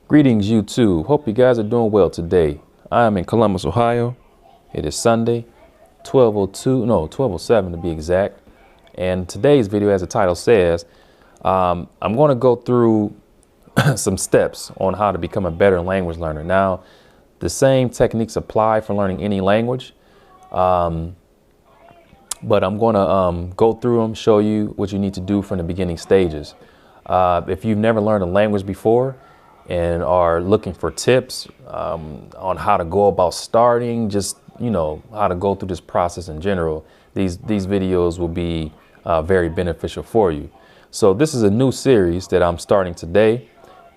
Greetings YouTube. Hope you guys are doing well today. I am in Columbus, Ohio. It is Sunday, 12:07 to be exact. And today's video, as the title says, I'm going to go through some steps on how to become a better language learner. Now, the same techniques apply for learning any language, but I'm going to go through them, show you what you need to do from the beginning stages. If you've never learned a language before and are looking for tips on how to go about starting, just, how to go through this process in general, these videos will be very beneficial for you. So this is a new series that I'm starting today,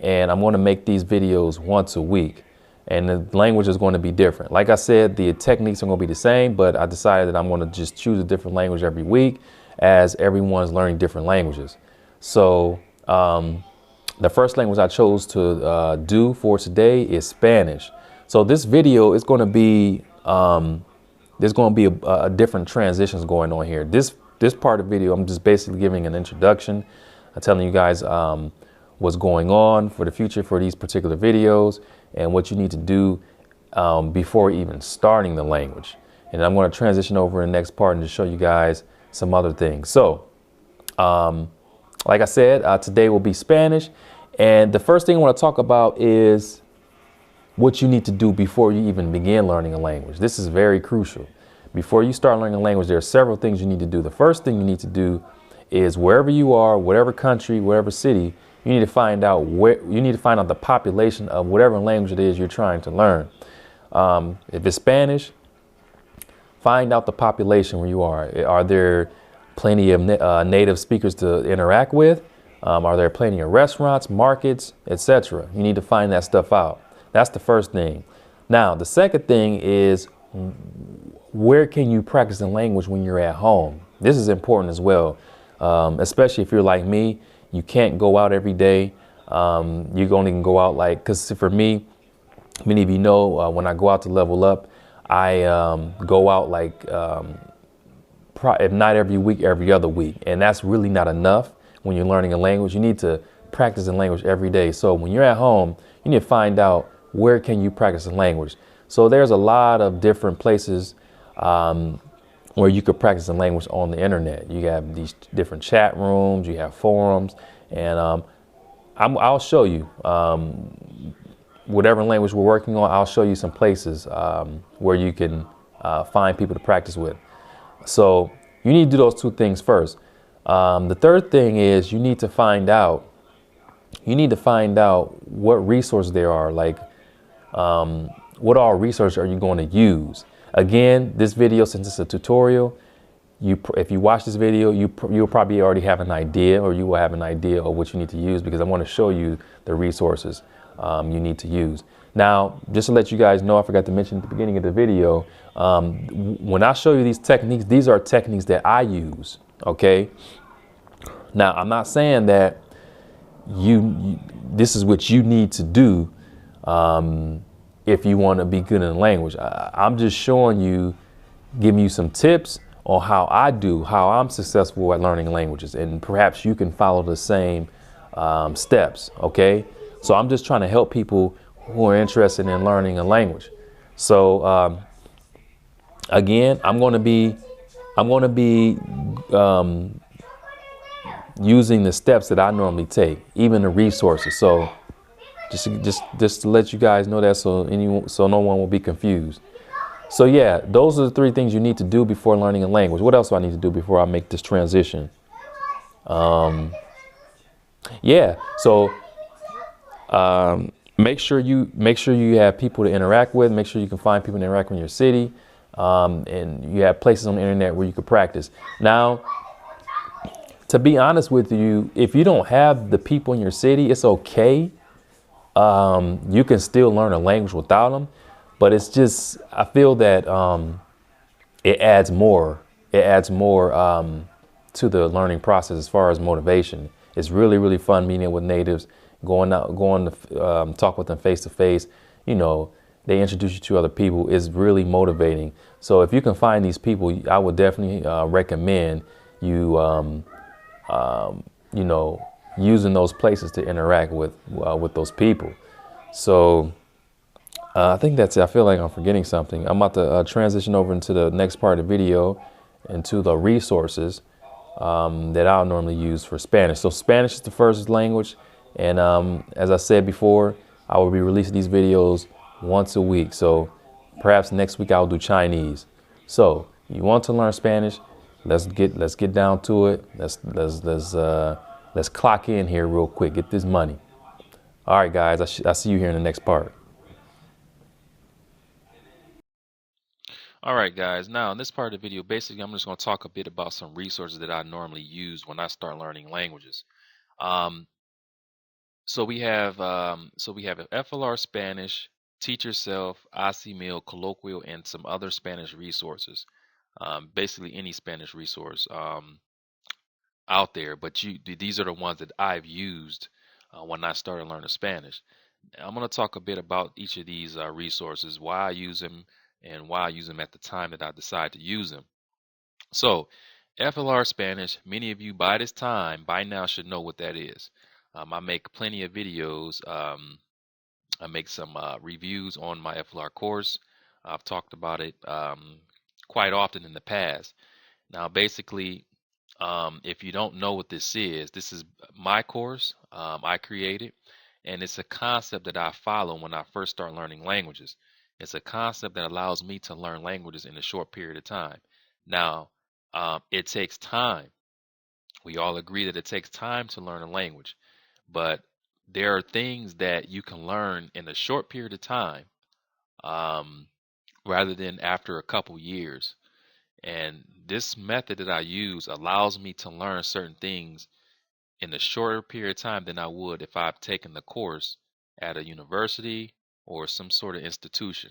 and I'm going to make these videos once a week. And the language is going to be different. Like I said, the techniques are going to be the same, but I decided that I'm going to just choose a different language every week as everyone's learning different languages. So the first language I chose to do for today is Spanish. So this video is going to be, there's going to be a different transitions going on here. This part of the video, I'm just basically giving an introduction, telling you guys what's going on for the future for these particular videos and what you need to do before even starting the language. And I'm going to transition over in the next part and just show you guys some other things. So, like I said, today will be Spanish. And the first thing I want to talk about is what you need to do before you even begin learning a language. This is very crucial. Before you start learning a language, there are several things you need to do. The first thing you need to do is wherever you are, whatever country, whatever city, you need to find out the population of whatever language it is you're trying to learn. If it's Spanish, find out the population where you are. Are there plenty of native speakers to interact with? Are there plenty of restaurants, markets, etc.? You need to find that stuff out. That's the first thing. Now, the second thing is, where can you practice the language when you're at home? This is important as well, especially if you're like me. You can't go out every day. You only can go out because for me, many of you know, when I go out to level up, I go out if not every week, every other week. And that's really not enough when you're learning a language. You need to practice the language every day. So when you're at home, you need to find out where can you practice the language. So there's a lot of different places where you could practice the language on the internet. You have these different chat rooms, you have forums, and I'll show you whatever language we're working on. I'll show you some places where you can find people to practice with. So you need to do those two things first. The third thing is you need to find out what resources there are, what all resources are you going to use. Again, this video, since it's a tutorial, if you watch this video, you'll probably already have an idea, or you will have an idea of what you need to use, because I want to show you the resources you need to use. Now, just to let you guys know, I forgot to mention at the beginning of the video, when I show you these techniques, these are techniques that I use, okay? Now, I'm not saying that this is what you need to do if you want to be good in the language. I'm just showing you, giving you some tips on how I'm successful at learning languages, and perhaps you can follow the same steps, okay? So I'm just trying to help people who are interested in learning a language. So again, I'm going to be using the steps that I normally take, even the resources. So just to let you guys know that, so no one will be confused. So yeah, those are the three things you need to do before learning a language. What else do I need to do before I make this transition? Yeah, so make sure you have people to interact with. Make sure you can find people to interact with in your city, and you have places on the internet where you can practice. Now, to be honest with you, if you don't have the people in your city, it's okay. You can still learn a language without them, but it's just, I feel that it adds more to the learning process as far as motivation. It's really, really fun meeting with natives, going to talk with them face to face. They introduce you to other people. It's really motivating. So if you can find these people, I would definitely recommend you using those places to interact with those people. So I think that's it. I feel like I'm forgetting something. I'm about to transition over into the next part of the video, into the resources that I'll normally use for Spanish. So Spanish is the first language. And as I said before, I will be releasing these videos once a week. So perhaps next week I'll do Chinese. So you want to learn Spanish? Let's get down to it. Let's clock in here real quick. Get this money. All right, guys. I see you here in the next part. All right, guys. Now, in this part of the video, basically, I'm just going to talk a bit about some resources that I normally use when I start learning languages. So we have FLR Spanish, Teach Yourself, Meal, Colloquial, and some other Spanish resources. Basically, any Spanish resource out there, but these are the ones that I've used when I started learning Spanish. I'm going to talk a bit about each of these resources, why I use them, and why I use them at the time that I decide to use them. So, FLR Spanish, many of you by now should know what that is. I make plenty of videos. I make some reviews on my FLR course. I've talked about it quite often in the past. Now, basically, if you don't know what this is my course I created, and it's a concept that I follow when I first start learning languages. It's a concept that allows me to learn languages in a short period of time. Now, it takes time. We all agree that it takes time to learn a language, but there are things that you can learn in a short period of time um, rather than after a couple years. And this method that I use allows me to learn certain things in a shorter period of time than I would if I've taken the course at a university or some sort of institution.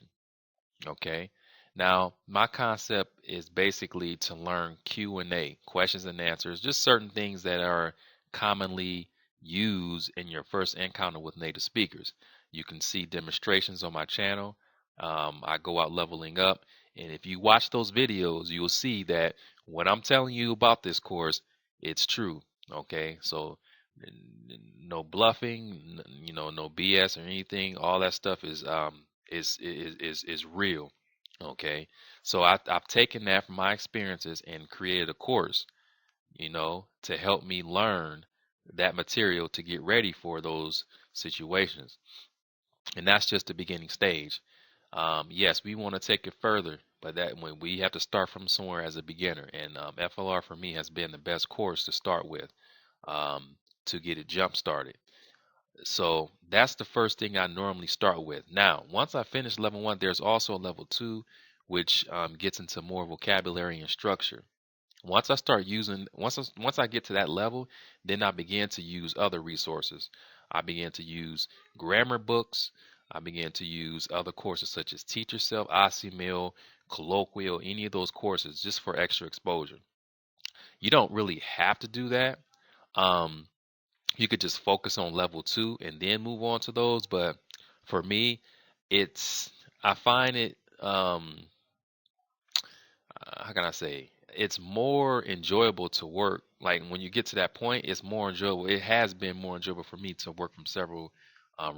Okay. Now, my concept is basically to learn Q&A, questions and answers, just certain things that are commonly used in your first encounter with native speakers. You can see demonstrations on my channel. I go out leveling up, and if you watch those videos, you'll see that what I'm telling you about this course, it's true. Okay, so no bluffing, no BS or anything. All that stuff is real. Okay, so I've taken that from my experiences and created a course, to help me learn that material to get ready for those situations. And that's just the beginning stage. Yes, we want to take it further, but that when we have to start from somewhere as a beginner, and FLR for me has been the best course to start with to get it jump started. So that's the first thing I normally start with. Now, once I finish level 1, there's also level 2, which gets into more vocabulary and structure. Once I get to that level, then I begin to use other resources. I begin to use grammar books. I begin to use other courses such as Teach Yourself, Meal, Colloquial, any of those courses just for extra exposure. You don't really have to do that. Um, you could just focus on level 2 and then move on to those. But for me, I find it, how can I say, it's more enjoyable to work. Like when you get to that point, it's more enjoyable. It has been more enjoyable for me to work from several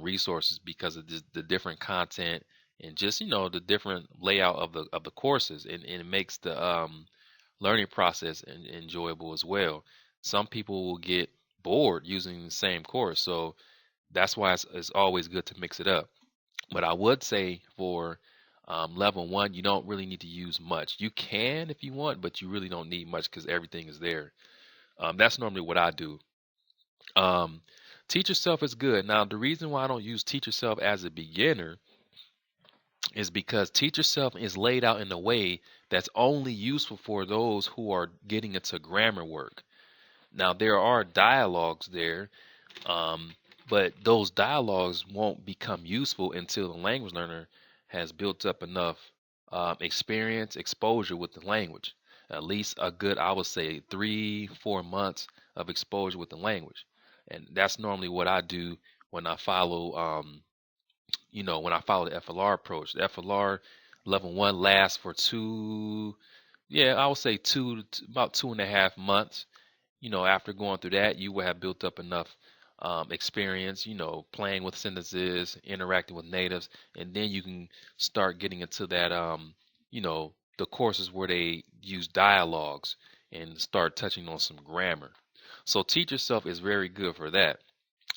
resources because of the different content and just, the different layout of the courses. And it makes the learning process enjoyable as well. Some people will get bored using the same course. So that's why it's always good to mix it up. But I would say for level 1, you don't really need to use much. You can if you want, but you really don't need much because everything is there. That's normally what I do. Um, Teach Yourself is good. Now, the reason why I don't use Teach Yourself as a beginner is because Teach Yourself is laid out in a way that's only useful for those who are getting into grammar work. Now, there are dialogues there, but those dialogues won't become useful until the language learner has built up enough experience, exposure with the language. At least a good, I would say, 3-4 months of exposure with the language. And that's normally what I do when I follow, the FLR approach. The FLR level 1 lasts for I would say about 2.5 months. After going through that, you will have built up enough experience, playing with sentences, interacting with natives, and then you can start getting into that, the courses where they use dialogues and start touching on some grammar. So Teach Yourself is very good for that,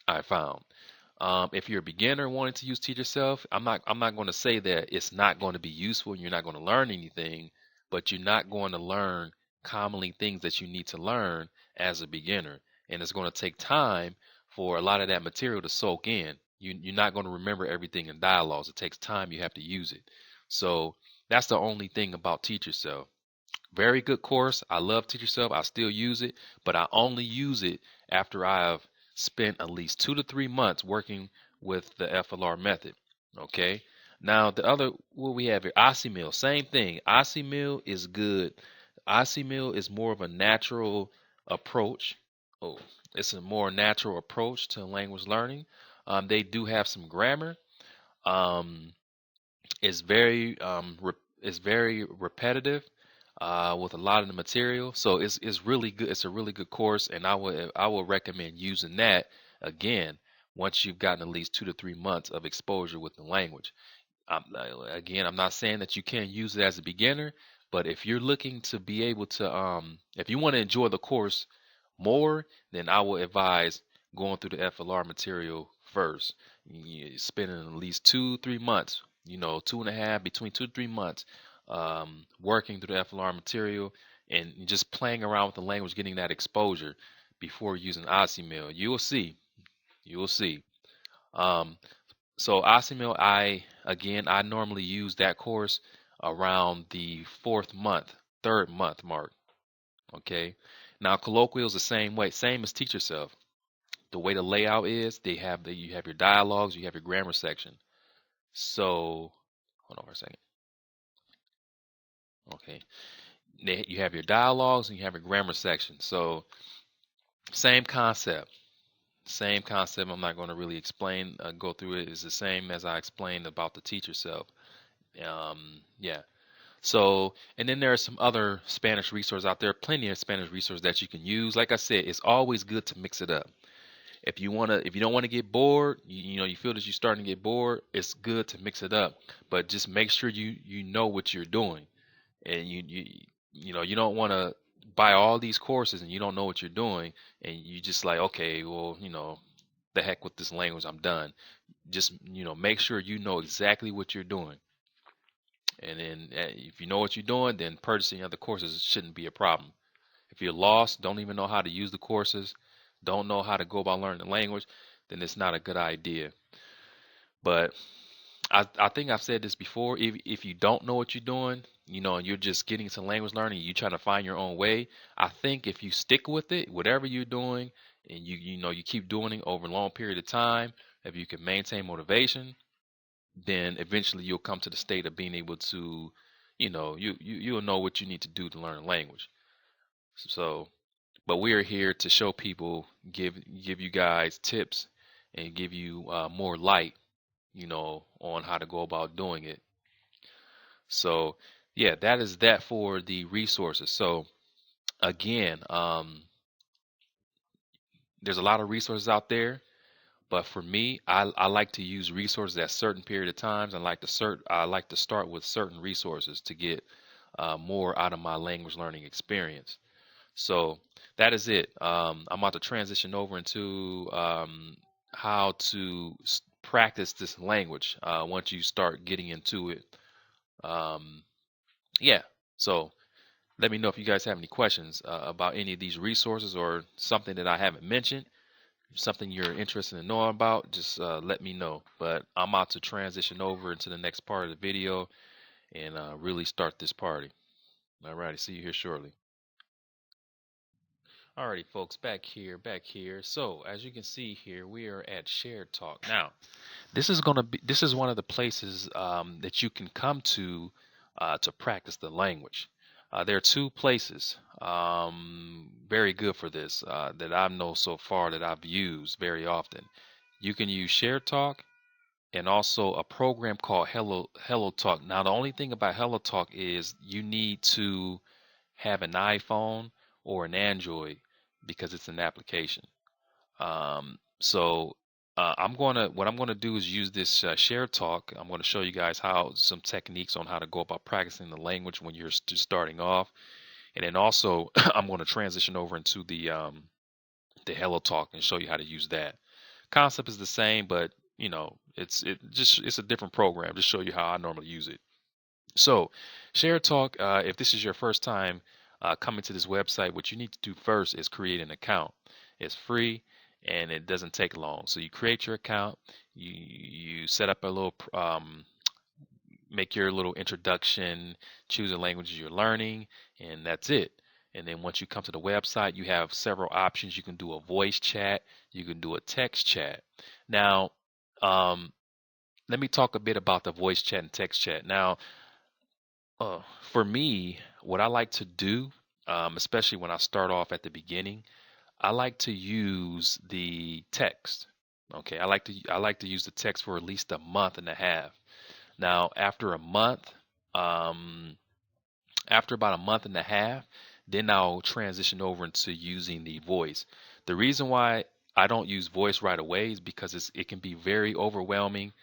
I found. If you're a beginner wanting to use Teach Yourself, I'm not going to say that it's not going to be useful and you're not going to learn anything, but you're not going to learn commonly things that you need to learn as a beginner. And it's going to take time for a lot of that material to soak in. You're not going to remember everything in dialogues. It takes time. You have to use it. So that's the only thing about Teach Yourself. Very good course. I love Teach Yourself. I still use it, but I only use it after I've spent at least 2 to 3 months working with the FLR method. Okay. Now the other what we have here, Meal, same thing. Meal is good. Meal is more of a natural approach. Oh, it's a more natural approach to language learning. They do have some grammar. Um, it's very repetitive with a lot of the material. So it's really good. It's a really good course, and I would recommend using that again once you've gotten at least 2 to 3 months of exposure with the language. Again, I'm not saying that you can't use it as a beginner, but if you're looking to be able to, if you want to enjoy the course more, then I would advise going through the FLR material first. Spending at least 2 3 months, 2.5 between 2 to 3 months, working through the FLR material and just playing around with the language, getting that exposure before using Mail. You will see. You will see. Um, so Mail, I normally use that course around the third month mark. Okay. Now colloquial is the same way, same as Teach Yourself. The way the layout is, you have your dialogues, you have your grammar section. So hold on for a second. Okay. You have your dialogues and you have your grammar section. So same concept. Same concept. I'm not going to really go through it. It's the same as I explained about the Teach Yourself. Yeah. So, and then there are some other Spanish resources out there, plenty of Spanish resources that you can use. Like I said, it's always good to mix it up. If you don't want to get bored, you feel that you're starting to get bored, it's good to mix it up. But just make sure you know what you're doing, and you don't want to buy all these courses and you don't know what you're doing, and you just like, okay, well, the heck with this language, I'm done. Just make sure you know exactly what you're doing, and then if you know what you're doing, then purchasing other courses shouldn't be a problem. If you're lost, don't even know how to use the courses, don't know how to go about learning the language, then it's not a good idea. But I think I've said this before. If you don't know what you're doing, and you're just getting into language learning, you trying to find your own way, I think if you stick with it, whatever you're doing, and you keep doing it over a long period of time, if you can maintain motivation, then eventually you'll come to the state of being able to, you'll know what you need to do to learn a language. So, but we are here to show people, give you guys tips and give you more light, on how to go about doing it. So, yeah, that is that for the resources. So, again, there's a lot of resources out there, but for me, I like to use resources at certain period of times. I like to start with certain resources to get more out of my language learning experience. So that is it. I'm about to transition over into how to practice this language once you start getting into it. Um, yeah. So let me know if you guys have any questions about any of these resources or something that I haven't mentioned, something you're interested in knowing about. Just let me know. But I'm about to transition over into the next part of the video and really start this party. All righty. See you here shortly. Alrighty, folks, back here. So, as you can see here, we are at ShareTalk. Now, this is one of the places that you can come to practice the language. There are two places very good for this that I know so far that I've used very often. You can use ShareTalk and also a program called Hello Talk. Now, the only thing about Hello Talk is you need to have an iPhone or an Android because it's an application. What I'm gonna do is use this ShareTalk. I'm gonna show you guys how some techniques on how to go about practicing the language when you're just starting off, and then also I'm gonna transition over into the Hello Talk and show you how to use that. Concept is the same, but it's a different program. Just show you how I normally use it. So, ShareTalk, if this is your first time coming to this website, what you need to do first is create an account. It's free and it doesn't take long. So you create your account, you set up a little, make your little introduction, choose the languages you're learning, and that's it. And then once you come to the website, you have several options. You can do a voice chat, you can do a text chat. Now, um, let me talk a bit about the voice chat and text chat. Now, for me, what I like to do, especially when I start off at the beginning, I like to use the text. Okay, I like to use the text for at least a month and a half. Now, um, after about a month and a half, then I'll transition over into using the voice. The reason why I don't use voice right away is because it can be very overwhelming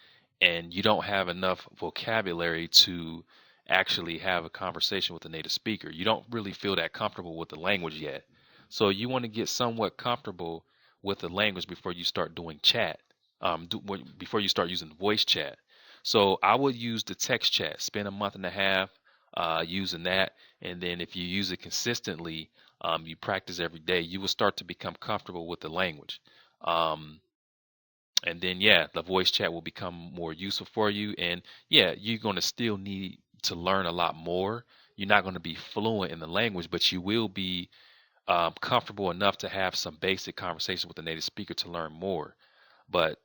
and you don't have enough vocabulary to actually have a conversation with a native speaker. You don't really feel that comfortable with the language yet. So you want to get somewhat comfortable with the language before you start doing chat, before you start using voice chat. So I would use the text chat, spend a month and a half using that. And then if you use it consistently, you practice every day, you will start to become comfortable with the language. Um, and then, yeah, the voice chat will become more useful for you. And yeah, you're going to still need to learn a lot more. You're not going to be fluent in the language, but you will be comfortable enough to have some basic conversation with a native speaker to learn more. But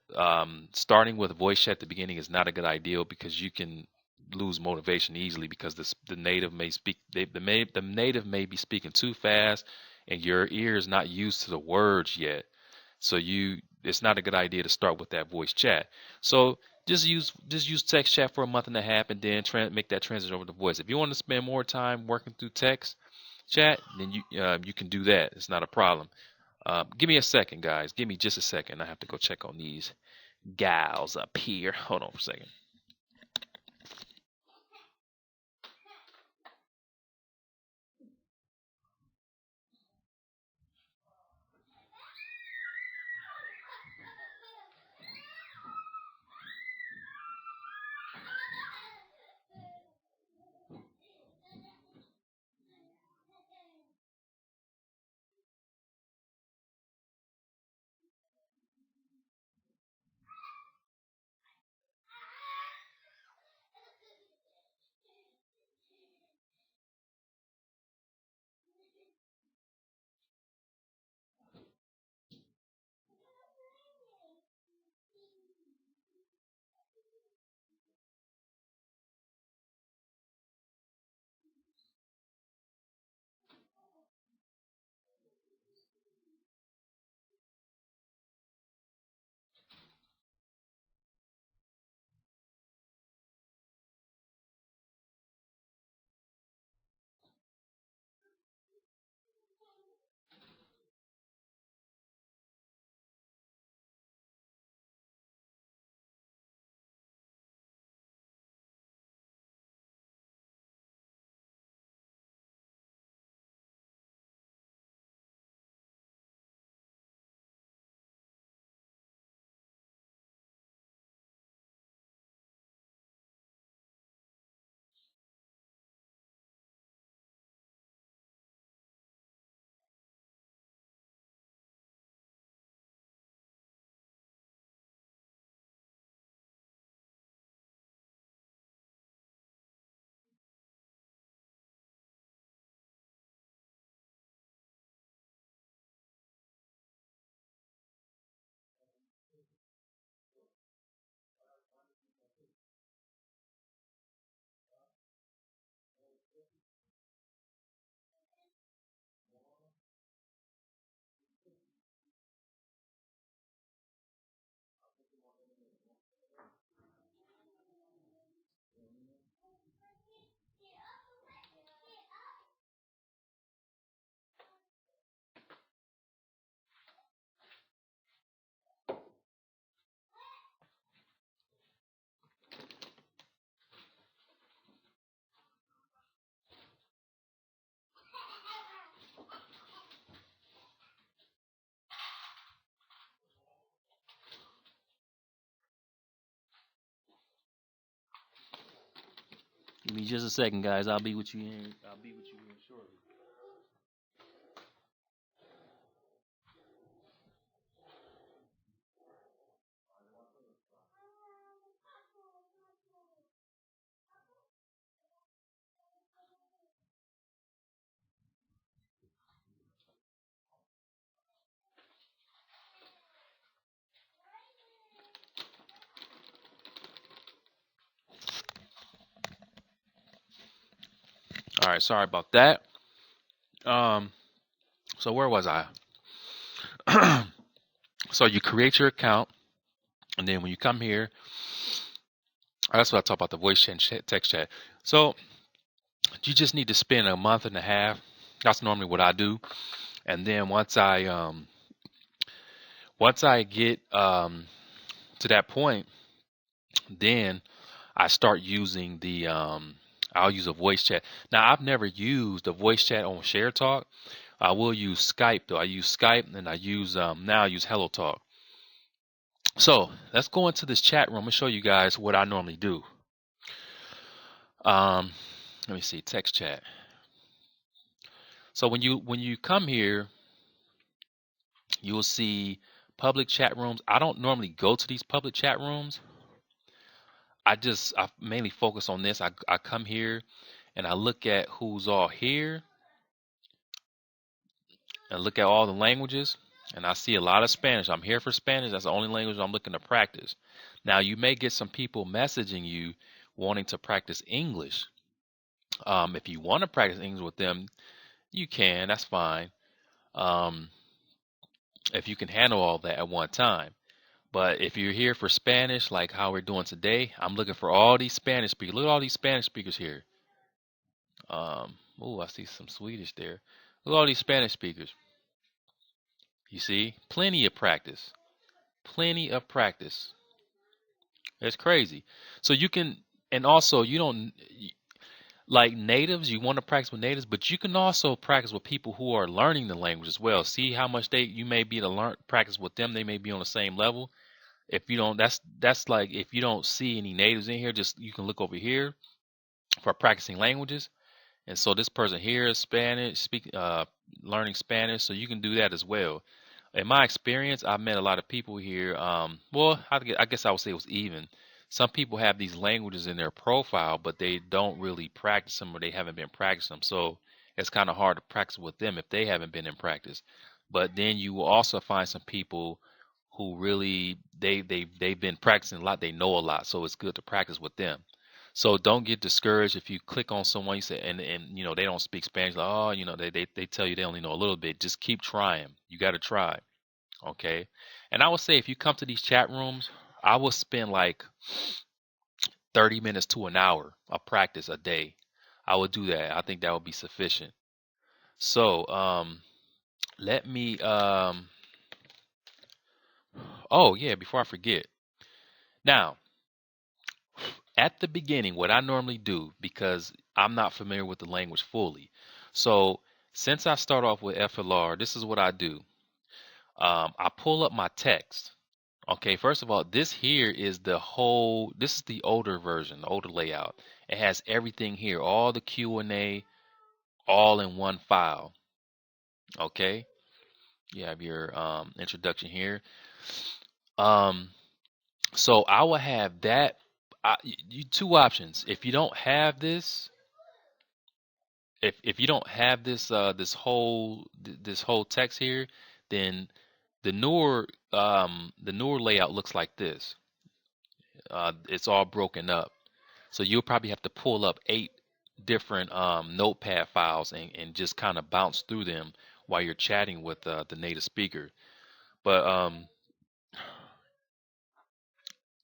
starting with voice chat at the beginning is not a good idea because you can lose motivation easily because the native may speak the native may be speaking too fast and your ear is not used to the words yet. So it's not a good idea to start with that voice chat. So just use text chat for a month and a half and then make that transition over to voice. If you want to spend more time working through text chat, then you can do that. It's not a problem. Give me a second, guys. Give me just a second. I have to go check on these gals up here. Hold on for a second. Give me just a second, guys. I'll be with you in. I'll be with you in shortly. All right, sorry about that. So where was I? So you create your account, and then when you come here, that's what I talk about, the voice chat and text chat. So you just need to spend a month and a half. That's normally what I do, and then once I get to that point, then I start using the I'll use a voice chat. Now I've never used a voice chat on ShareTalk. I will use Skype though. I use Skype and I use now I use HelloTalk. So let's go into this chat room and show you guys what I normally do. Let me see, text chat. So when you come here, you will see public chat rooms. I don't normally go to these public chat rooms. I mainly focus on this. I come here and I look at who's all here and look at all the languages, and I see a lot of Spanish. I'm here for Spanish. That's the only language I'm looking to practice. Now you may get some people messaging you wanting to practice English. If you want to practice English with them, you can. That's fine. Um, if you can handle all that at one time. But if you're here for Spanish, like how we're doing today, I'm looking for all these Spanish speakers. Look at all these Spanish speakers here. Oh, I see some Swedish there. Look at all these Spanish speakers. You see, plenty of practice. Plenty of practice. It's crazy. So you can, and also you don't like natives. You want to practice with natives, but you can also practice with people who are learning the language as well. See how much you may be to learn practice with them. They may be on the same level. If you don't, that's like if you don't see any natives in here, just you can look over here for practicing languages. And so this person here is Spanish, learning Spanish, so you can do that as well. In my experience, I've met a lot of people here. Well, I guess I would say it was even. Some people have these languages in their profile, but they don't really practice them or they haven't been practicing them. So it's kind of hard to practice with them if they haven't been in practice. But then you will also find some people who really they've been practicing a lot. They know a lot, so it's good to practice with them. So don't get discouraged if you click on someone you say and you know they don't speak Spanish. Like, oh, you know they tell you they only know a little bit. Just keep trying. You got to try. Okay. And I would say if you come to these chat rooms, I would spend like 30 minutes to an hour of practice a day. I would do that. I think that would be sufficient. So let me oh yeah, before I forget. Now, at the beginning, what I normally do, because I'm not familiar with the language fully. So since I start off with FLR, this is what I do. I pull up my text. Okay, first of all, this here is this is the older version, the older layout. It has everything here, all the Q&A, all in one file. Okay, you have your introduction here. So I will have that. Two options. If you don't have this, if you don't have this whole text here, then the newer layout looks like this. It's all broken up, so you'll probably have to pull up 8 different Notepad files and just kind of bounce through them while you're chatting with the native speaker. But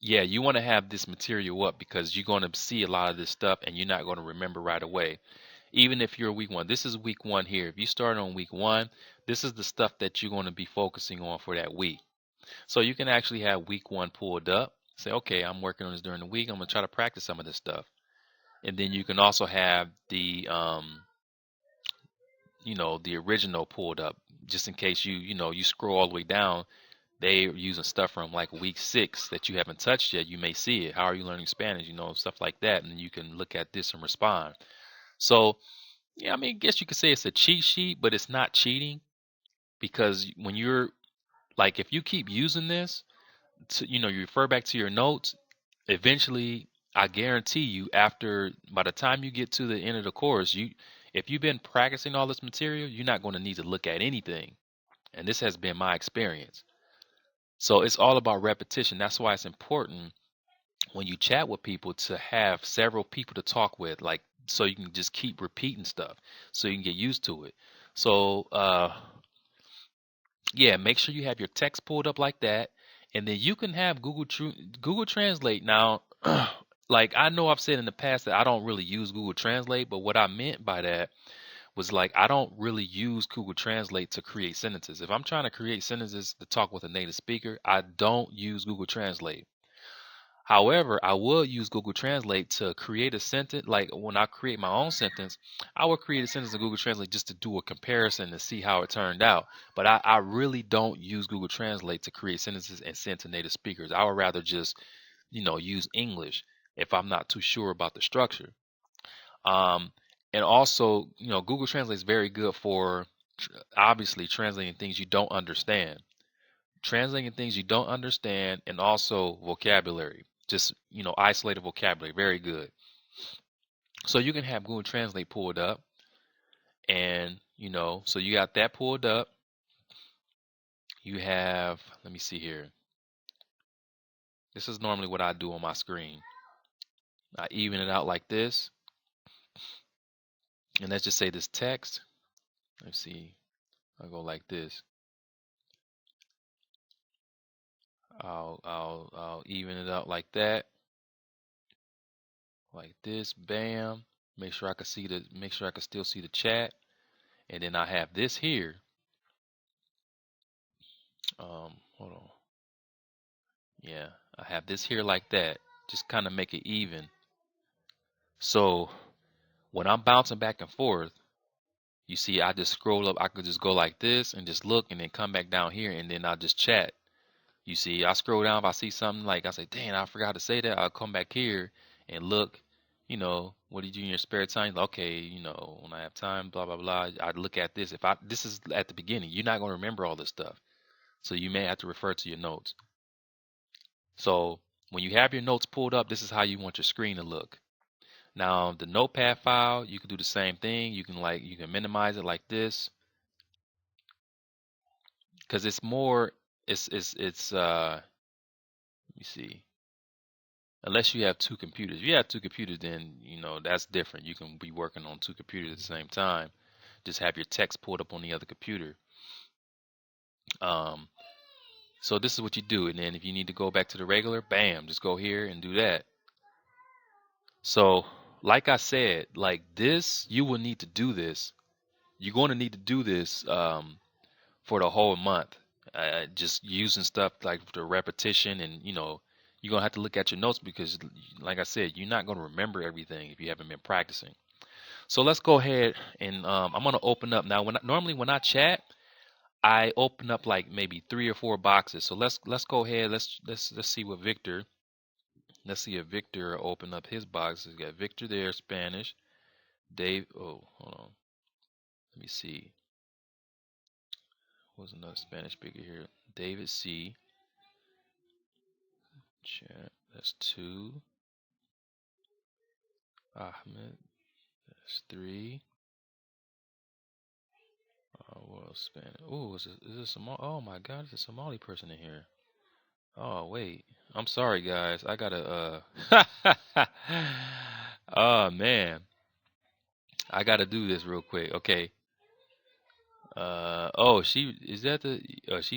yeah, you want to have this material up because you're going to see a lot of this stuff and you're not going to remember right away. Even if you're week 1, this is week 1 here. If you start on week 1, this is the stuff that you're going to be focusing on for that week. So you can actually have week 1 pulled up. Say, okay, I'm working on this during the week. I'm going to try to practice some of this stuff. And then you can also have the, the original pulled up just in case you scroll all the way down. They are using stuff from like week 6 that you haven't touched yet. You may see it. How are you learning Spanish? Stuff like that. And you can look at this and respond. So, yeah, I mean, I guess you could say it's a cheat sheet, but it's not cheating because when you're like, if you keep using this, you refer back to your notes, eventually, I guarantee you, by the time you get to the end of the course, if you've been practicing all this material, you're not going to need to look at anything. And this has been my experience. So it's all about repetition. That's why it's important when you chat with people to have several people to talk with, like so you can just keep repeating stuff so you can get used to it. So yeah, make sure you have your text pulled up like that, and then you can have Google Translate. Now, like I know I've said in the past that I don't really use Google Translate, but what I meant by that was like I don't really use Google Translate to create sentences. If I'm trying to create sentences to talk with a native speaker, I don't use Google Translate. However, I will use Google Translate to create a sentence. Like when I create my own sentence, I will create a sentence in Google Translate just to do a comparison to see how it turned out. But I really don't use Google Translate to create sentences and send to native speakers. I would rather just, use English if I'm not too sure about the structure. Um, and also, Google Translate is very good for obviously translating things you don't understand. Translating things you don't understand, and also vocabulary. Just, isolated vocabulary. Very good. So you can have Google Translate pulled up, and, so you got that pulled up. You have, let me see here. This is normally what I do on my screen. I even it out like this. And let's just say this text. Let's see. I'll go like this. I'll even it out like that. Like this. Bam. Make sure I can still see the chat. And then I have this here. Hold on. Yeah, I have this here like that. Just kind of make it even. So when I'm bouncing back and forth, you see, I just scroll up. I could just go like this and just look and then come back down here and then I'll just chat. You see, I scroll down. If I see something like I say, dang, I forgot to say that, I'll come back here and look, what do you do in your spare time? Okay, when I have time, blah, blah, blah. I'd look at this. This is at the beginning. You're not going to remember all this stuff. So you may have to refer to your notes. So when you have your notes pulled up, this is how you want your screen to look. Now the Notepad file, you can do the same thing. You can minimize it like this, because it's more. Let me see. Unless you have two computers. If you have two computers, then that's different. You can be working on two computers at the same time. Just have your text pulled up on the other computer. Um, so this is what you do, and then if you need to go back to the regular, bam, just go here and do that. So, like I said, like this, you will need to do this. You're going to need to do this for the whole month. Just using stuff like the repetition, and you're going to have to look at your notes because, like I said, you're not going to remember everything if you haven't been practicing. So let's go ahead and I'm going to open up now. Normally when I chat, I open up like maybe 3 or 4 boxes. So let's go ahead. Let's see what Victor. Let's see if Victor open up his box. He's got Victor there, Spanish. Dave. Oh, hold on. Let me see. Who's another Spanish speaker here? David C. Chat. That's 2. Ahmed. That's 3. World Spanish. Oh, is it Somali? Oh my God, there's a Somali person in here. Oh wait. I'm sorry guys. I gotta oh man. I gotta do this real quick. Okay. Oh, she's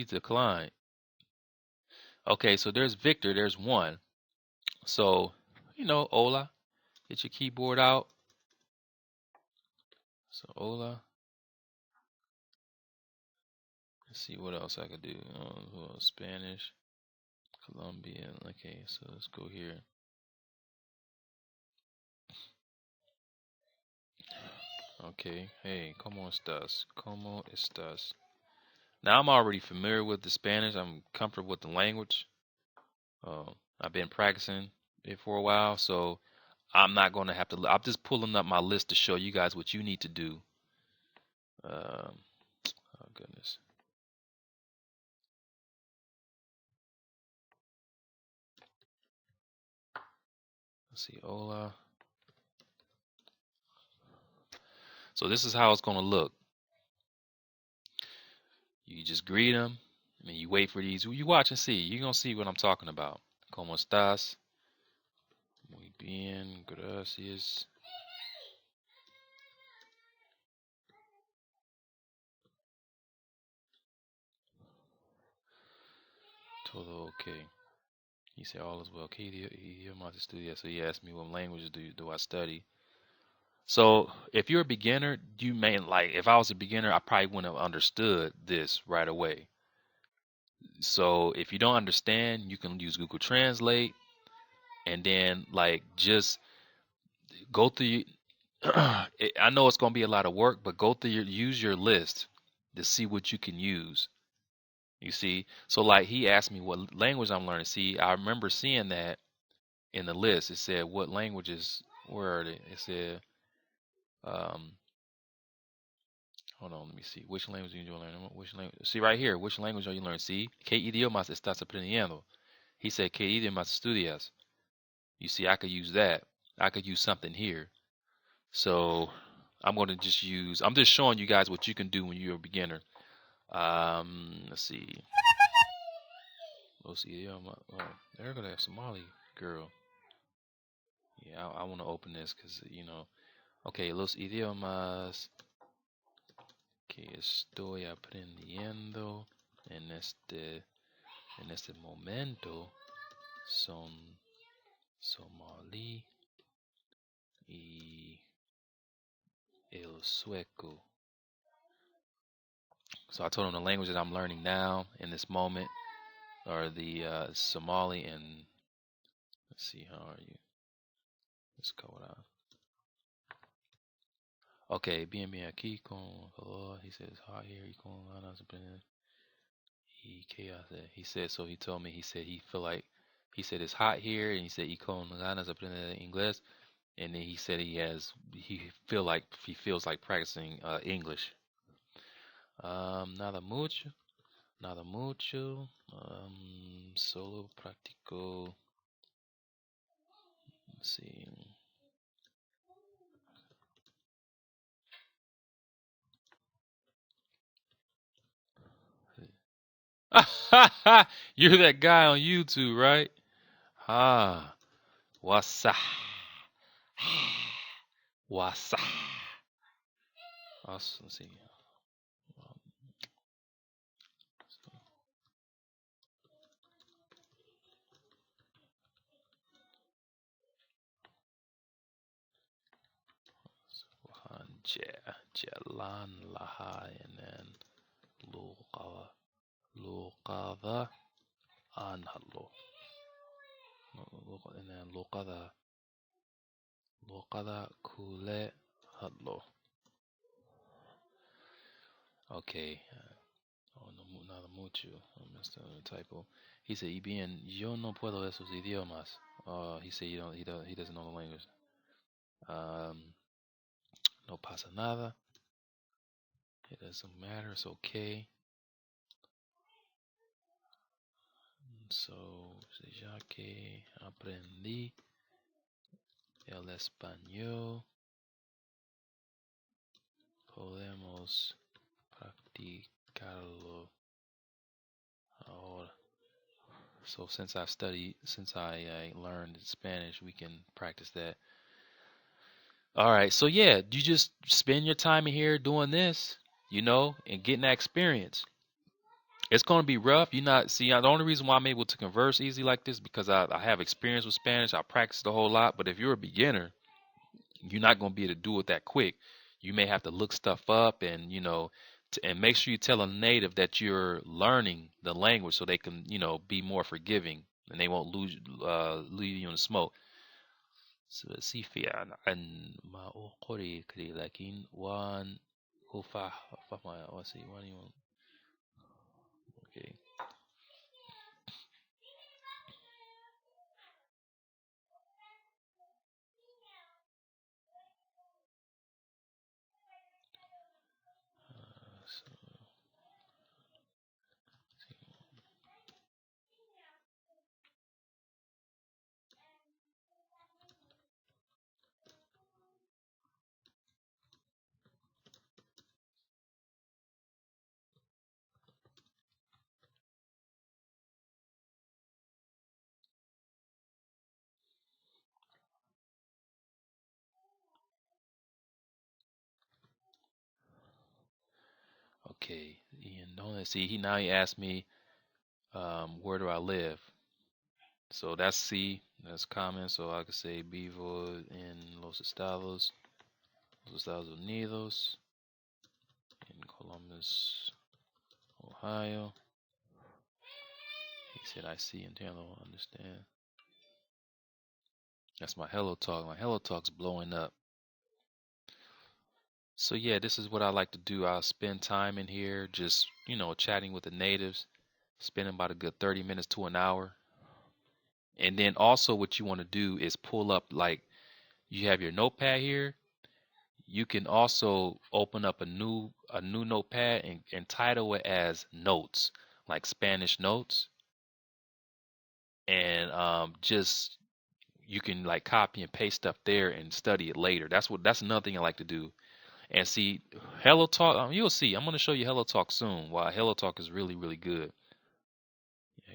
declined. Okay, so there's Victor, there's 1. So, Ola, get your keyboard out. So Ola. Let's see what else I could do. Spanish, Colombian. Okay, so let's go here. Okay, hey, ¿cómo estás? ¿Cómo estás? Now I'm already familiar with the Spanish. I'm comfortable with the language. I've been practicing it for a while, so I'm not going to have to. I'm just pulling up my list to show you guys what you need to do. Oh goodness. Let's see, hola. So this is how it's going to look. You just greet them, and you wait for these. You watch and see. You're going to see what I'm talking about. ¿Cómo estás? Muy bien, gracias. Todo okay. He said all is well. ¿Qué idioma estudias? So he asked me what languages do I study. So if you're a beginner, you may like. If I was a beginner, I probably wouldn't have understood this right away. So if you don't understand, you can use Google Translate, and then like just go through. I know it's gonna be a lot of work, but go through use your list to see what you can use. You see, so like he asked me what language I'm learning. See, I remember seeing that in the list. It said what languages were it? It said, um, hold on, let me see. Which language do you learn? Which language? See right here. Which language are you learning? See, ¿qué idiomas estás aprendiendo? He said, ¿qué idiomas estudias? You see, I could use that. I could use something here. So I'm going to just use. I'm just showing you guys what you can do when you're a beginner. Let's see. Los idiomas. Oh, there go that Somali girl. Yeah, I want to open this because Okay, los idiomas que estoy aprendiendo en este momento son Somali y el sueco. So I told him the language that I'm learning now in this moment are the Somali and let's see, how are you? Let's go out. Okay, bien aquí con calor. He says hot here y con ganas de he said, so he told me, he said he feel like, he said it's hot here, and he said y con ganas de aprender inglés, and then he said he feels like practicing English. Nada mucho, nada mucho. Solo practico. Let's see. You're that guy on YouTube, right? Ah, wasa, wasa. Let's see. Jalan lahai and then luqada anhalo. And then luqada kule hadlo. Okay. Oh, no, nada mucho. I missed a typo. He said, "Y bien, yo no puedo esos idiomas." He said, he doesn't know the language. No pasa nada. It doesn't matter. It's okay. So, ya que aprendí el español, podemos practicarlo ahora. So since I learned Spanish, we can practice that. All right. So yeah, you just spend your time in here doing this, and getting that experience. It's going to be rough. The only reason why I'm able to converse easy like this because I have experience with Spanish. I practiced a whole lot. But if you're a beginner, you're not going to be able to do it that quick. You may have to look stuff up and, and make sure you tell a native that you're learning the language so they can, be more forgiving and they won't leave you in the smoke. سي في عن ما أقري لكن وان هو فهم وسي وان Okay. So, okay. And don't see he asked me where do I live? So that's C. That's common. So I could say vivo en Los Estados Unidos, in Columbus, Ohio. He said I see and don't understand. That's my Hello Talk. My Hello Talk's blowing up. So yeah, this is what I like to do. I'll spend time in here just, chatting with the natives, spending about a good 30 minutes to an hour. And then also what you want to do is pull up, like, you have your notepad here. You can also open up a new notepad and title it as notes, like Spanish notes. And just you can like copy and paste stuff there and study it later. That's another thing I like to do. And see, Hello Talk, you'll see. I'm going to show you Hello Talk soon. Why Hello Talk is really, really good. Yeah,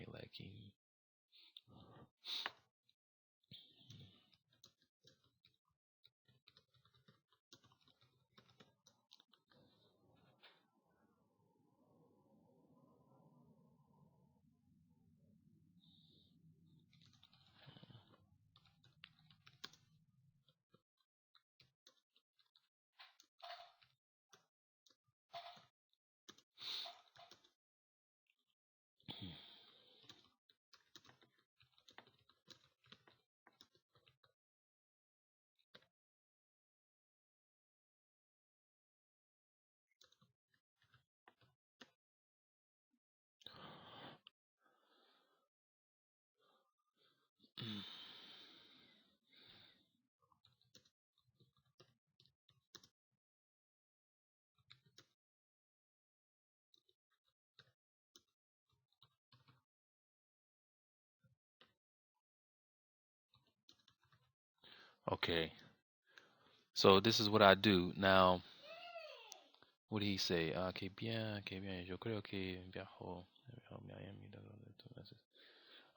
okay. So this is what I do. Now, what did he say? Que bien, yo creo que viajo a Miami.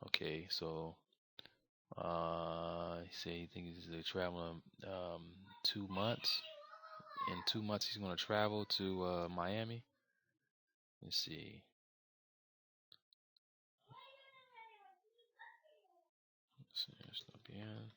Okay, so he said he thinks he's traveling 2 months. In 2 months, he's going to travel to Miami. Let's see. Está bien.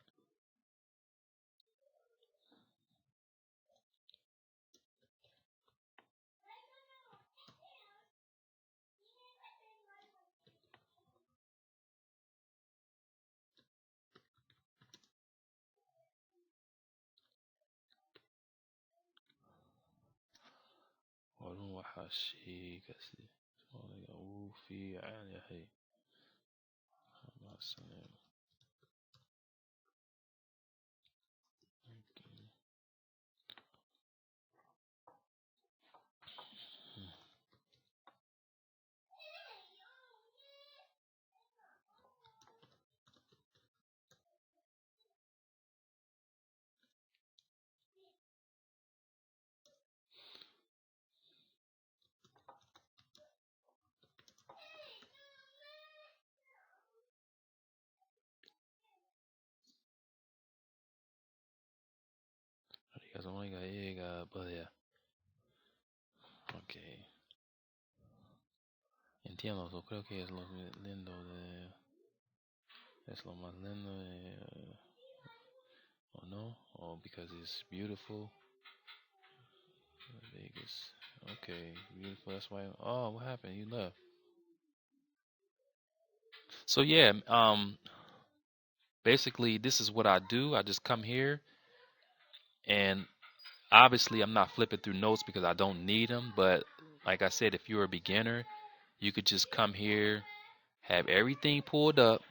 ولو وحشي كسي وفي عالي هي مع السلامة. Okay. Entiendo, yo creo que es lo lindo de... Es lo más lindo de... oh no? Oh, because it's beautiful. Vegas. Okay, beautiful. That's why... Oh, what happened? You left. So yeah, basically this is what I do. I just come here and obviously I'm not flipping through notes because I don't need them. But like I said, if you're a beginner, you could just come here, have everything pulled up.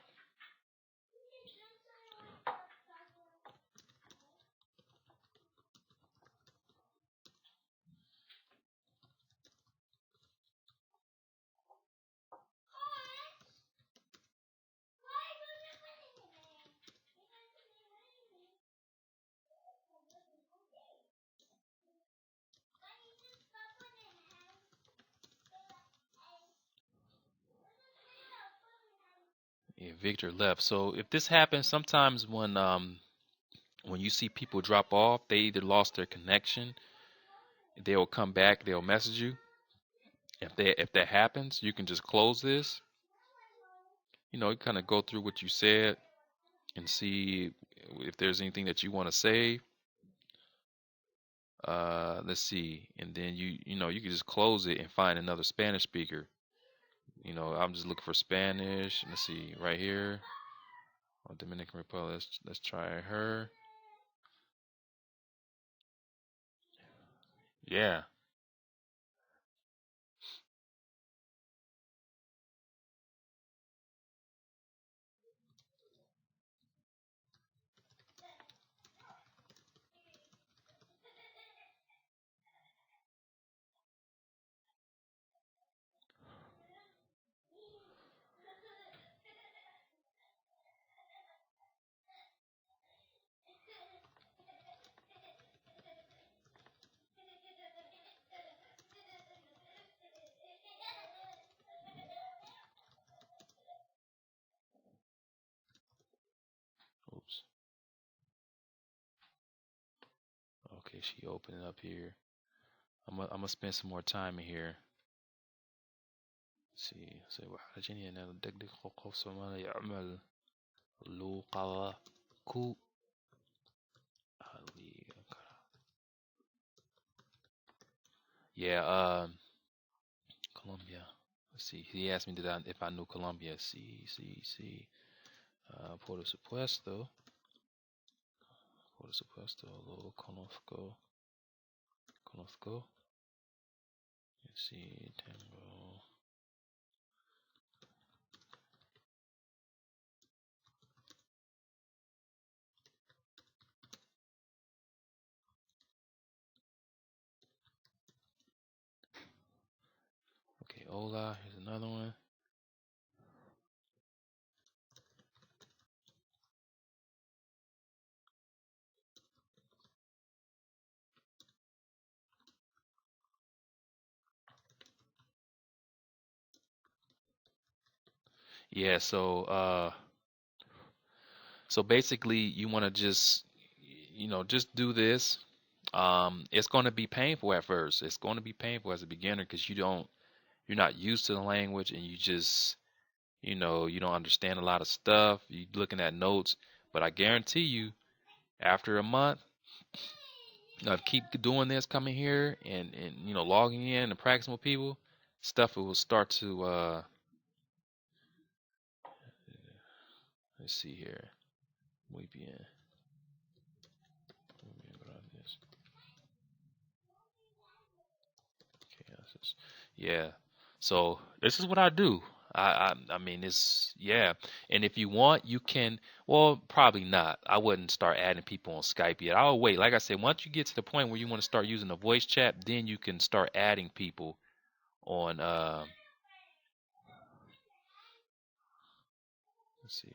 Yeah, Victor left. So if this happens, sometimes when you see people drop off, they either lost their connection, they'll come back, they'll message you. If that happens, you can just close this. You know, you kind of go through what you said and see if there's anything that you want to say. Let's see, and then you can just close it and find another Spanish speaker. You know, I'm just looking for Spanish. Let's see, right here, Dominican Republic. Let's try her. Yeah. Oops. Okay, she opened up here. I'm gonna spend some more time in here. Let's see. So حاجني أنا أدقق حقوق Somali يعمل لغة كو Yeah, Colombia. Let's see. He asked me if I knew Colombia. See. Por supuesto. Por supuesto. Lo conozco. Conozco. Let's see. Tengo. Okay, hola. Here's another one. Yeah, so basically you want to just do this. It's going to be painful at first. It's going to be painful as a beginner because you're not used to the language and you don't understand a lot of stuff. You're looking at notes, but I guarantee you, after a month of keep doing this, coming here and logging in and practicing with people, stuff will start to let's see here. Muy bien. Yeah. So this is what I do. I mean it's yeah. And if you want, you can. Well, probably not. I wouldn't start adding people on Skype yet. I'll wait. Like I said, once you get to the point where you want to start using the voice chat, then you can start adding people on. Let's see.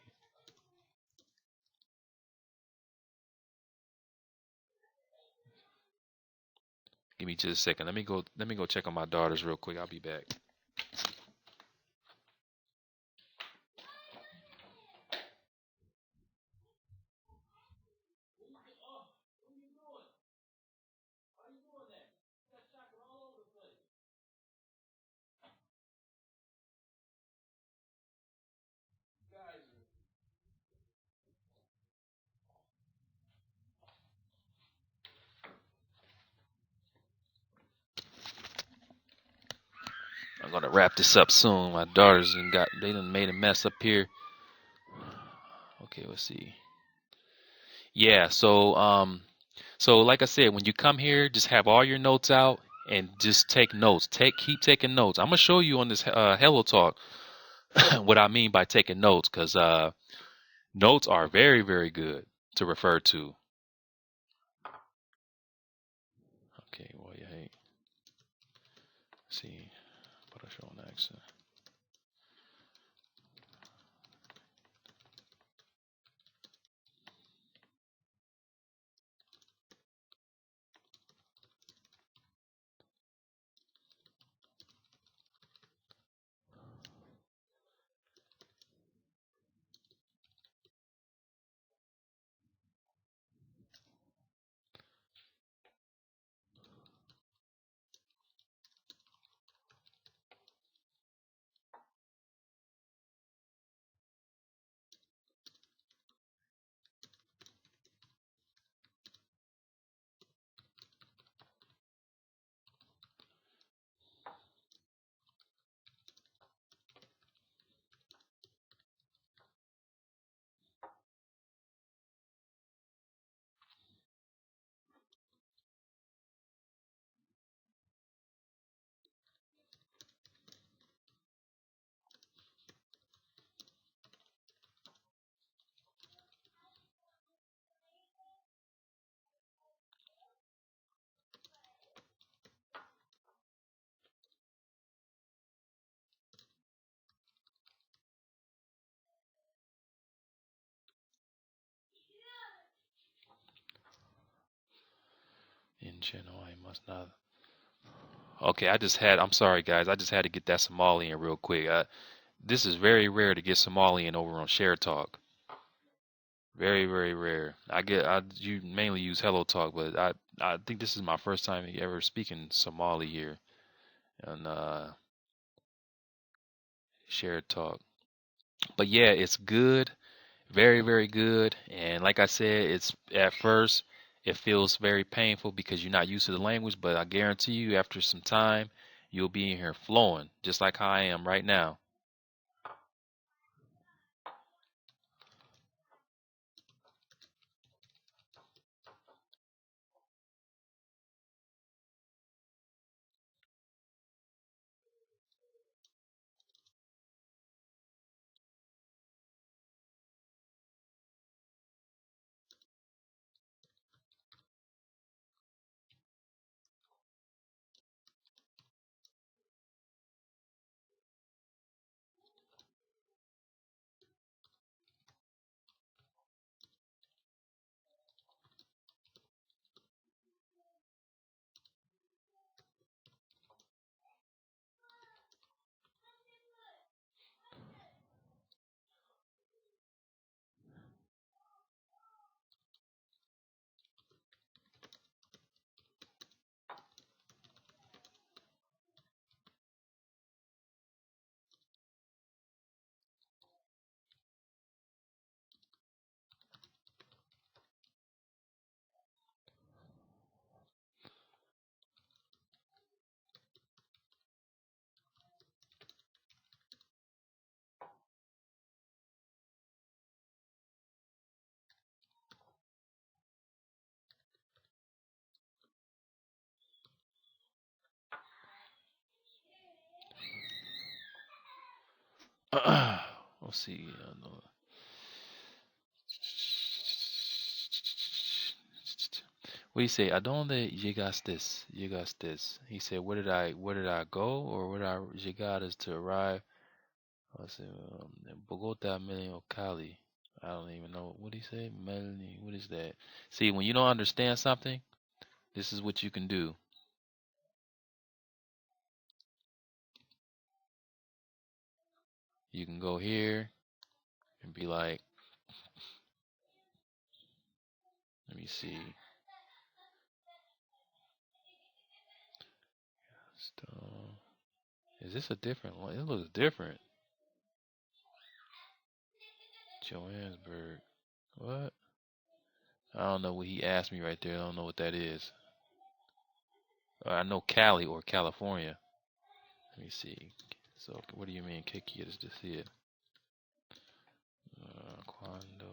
Give me just a second. Let me go. Let me go check on my daughters real quick. I'll be back. I'm gonna wrap this up soon. My daughters they done made a mess up here. Okay, let's see. Yeah, so like I said, when you come here, just have all your notes out and just take notes. Keep taking notes. I'm gonna show you on this Hello Talk what I mean by taking notes, because notes are very, very good to refer to. Okay, well, yeah, hey, see, put a show on accent. In general, I must not. Okay, I'm sorry guys, I just had to get that Somali in real quick. This is very rare to get Somali in over on ShareTalk. Very, very rare. You mainly use Hello Talk, but I think this is my first time ever speaking Somali here on ShareTalk. But yeah, it's good. Very, very good. And like I said, it's at first it feels very painful because you're not used to the language, but I guarantee you after some time you'll be in here flowing, just like how I am right now. Let's see. What do you say? ¿A dónde llegaste? Llegaste. He said, where did I go, or where did I llegar is to arrive? Let's see, Bogota, Medellin, or Cali. I don't even know. What did he say? Medellin. What is that? See, when you don't understand something, this is what you can do. You can go here and be like, let me see. So, is this a different one? It looks different. Johannesburg. What? I don't know what he asked me right there. I don't know what that is. I know Cali or California. Let me see. So, what do you mean? ¿Qué quieres decir? Cuando.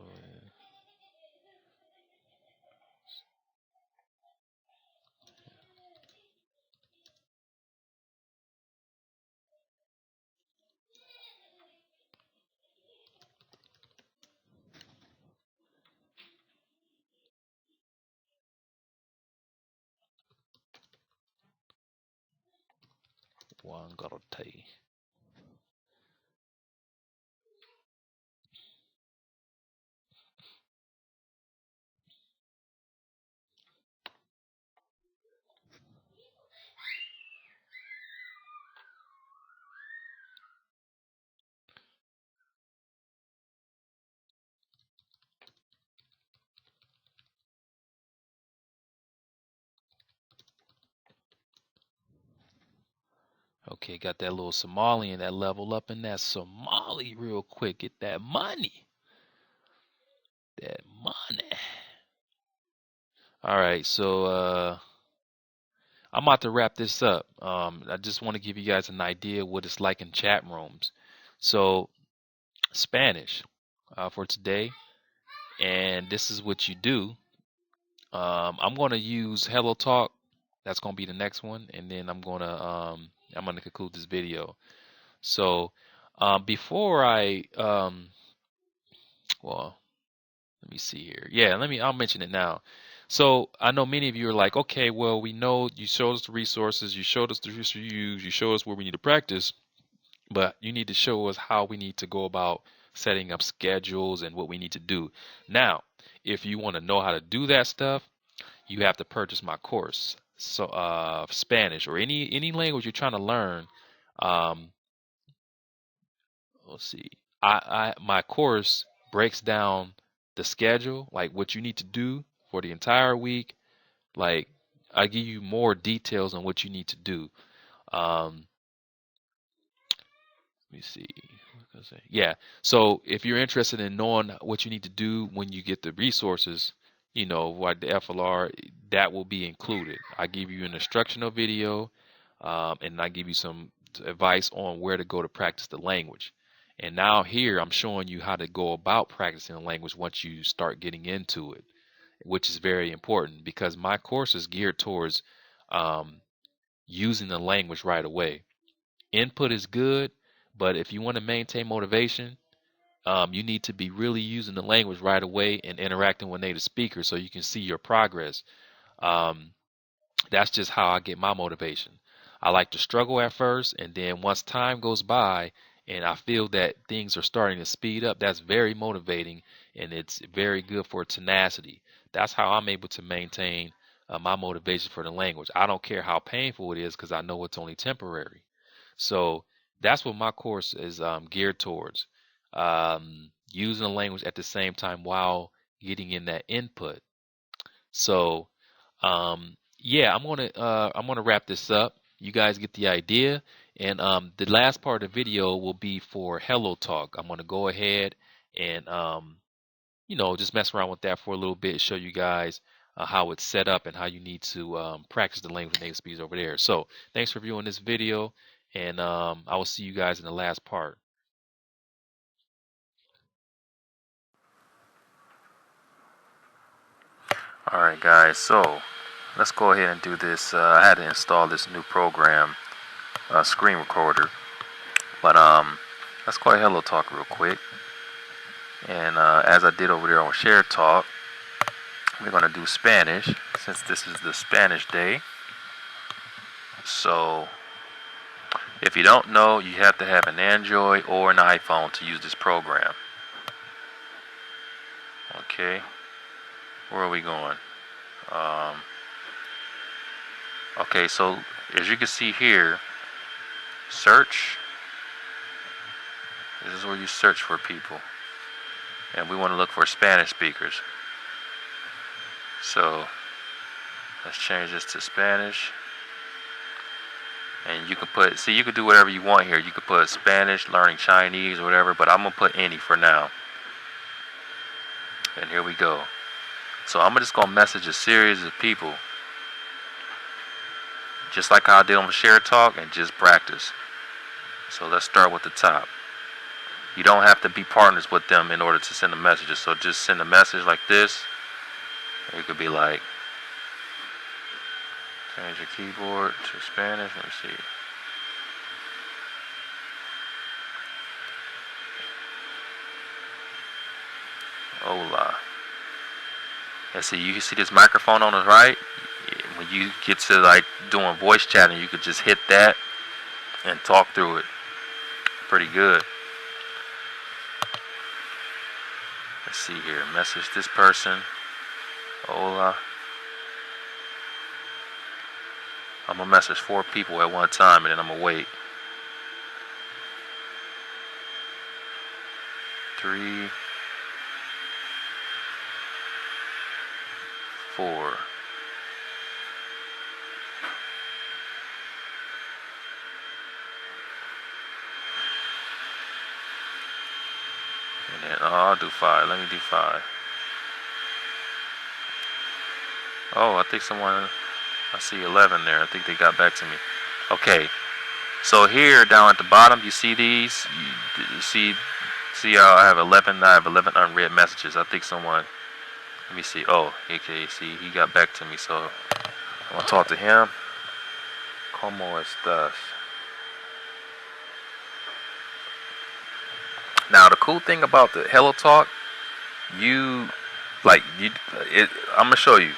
Wangarte. Okay, got that little Somali and that level up in that Somali real quick. Get that money. That money. All right, so I'm about to wrap this up. I just want to give you guys an idea what it's like in chat rooms. So Spanish for today, and this is what you do. I'm going to use Hello Talk. That's going to be the next one, and then I'm going to conclude this video. So before I well, let me see here. Yeah, I'll mention it now. So I know many of you are like, okay, well, we know you showed us the resources, you showed us the history you use, you showed us where we need to practice, but you need to show us how we need to go about setting up schedules and what we need to do. Now, if you want to know how to do that stuff, you have to purchase my course. So Spanish or any language you're trying to learn. Let's see. My course breaks down the schedule, like what you need to do for the entire week. Like I give you more details on what you need to do. Um, Let me see. What was I say? Yeah. So if you're interested in knowing what you need to do when you get the resources, like the FLR, that will be included. I give you an instructional video, and I give you some advice on where to go to practice the language. And now here I'm showing you how to go about practicing the language once you start getting into it, which is very important because my course is geared towards using the language right away. Input is good, but if you want to maintain motivation, you need to be really using the language right away and interacting with native speakers so you can see your progress. Um, that's just how I get my motivation. I like to struggle at first, and then once time goes by and I feel that things are starting to speed up, that's very motivating and it's very good for tenacity. That's how I'm able to maintain my motivation for the language. I don't care how painful it is because I know it's only temporary. So that's what my course is geared towards. Using the language at the same time while getting in that input. So yeah, I'm gonna wrap this up. You guys get the idea, and the last part of the video will be for Hello Talk. I'm gonna go ahead and just mess around with that for a little bit, show you guys how it's set up and how you need to practice the language native speakers over there. So thanks for viewing this video, and I will see you guys in the last part. All right, guys. So let's go ahead and do this. I had to install this new program, screen recorder. But let's go ahead and Hello Talk real quick. And as I did over there on ShareTalk, we're going to do Spanish since this is the Spanish day. So if you don't know, you have to have an Android or an iPhone to use this program. Okay, where are we going? Okay, so as you can see here, search. This is where you search for people. And we want to look for Spanish speakers. So let's change this to Spanish. And you can put, you can do whatever you want here. You could put Spanish, learning Chinese, or whatever, but I'm going to put any for now. And here we go. So I'm just going to message a series of people, just like how I did on ShareTalk, and just practice. So let's start with the top. You don't have to be partners with them in order to send the messages. So just send a message like this. Or you could be like, change your keyboard to Spanish. Let me see. Hola. And see, you can see this microphone on the right. When you get to like doing voice chatting, you could just hit that. and talk through it pretty good. Let's see here. Message this person. Hola. I'm gonna message 4 people at one time, and then I'm gonna wait. 3, 4. And then, I'll do 5. Let me do 5. Oh, I think someone, I see 11 there. I think they got back to me. Okay. So here down at the bottom, you see these? You see how I have 11? I have 11 unread messages. I think someone, let me see. Oh, okay. See, he got back to me. So I'm going to talk to him. ¿Cómo estás? Now, the cool thing about the Hello Talk, I'm going to show you.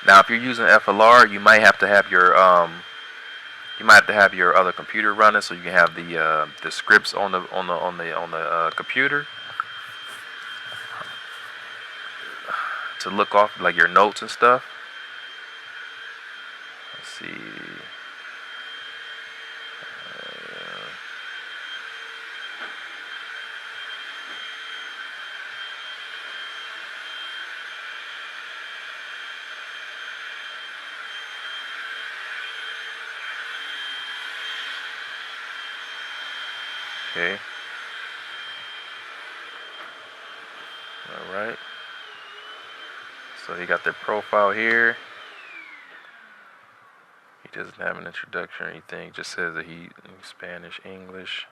Now, if you're using FLR, you might have to have your other computer running, so you can have the scripts on the computer to look off, like your notes and stuff. Let's see. Okay. All right. So he got their profile here. He doesn't have an introduction or anything. It just says that he Spanish, English.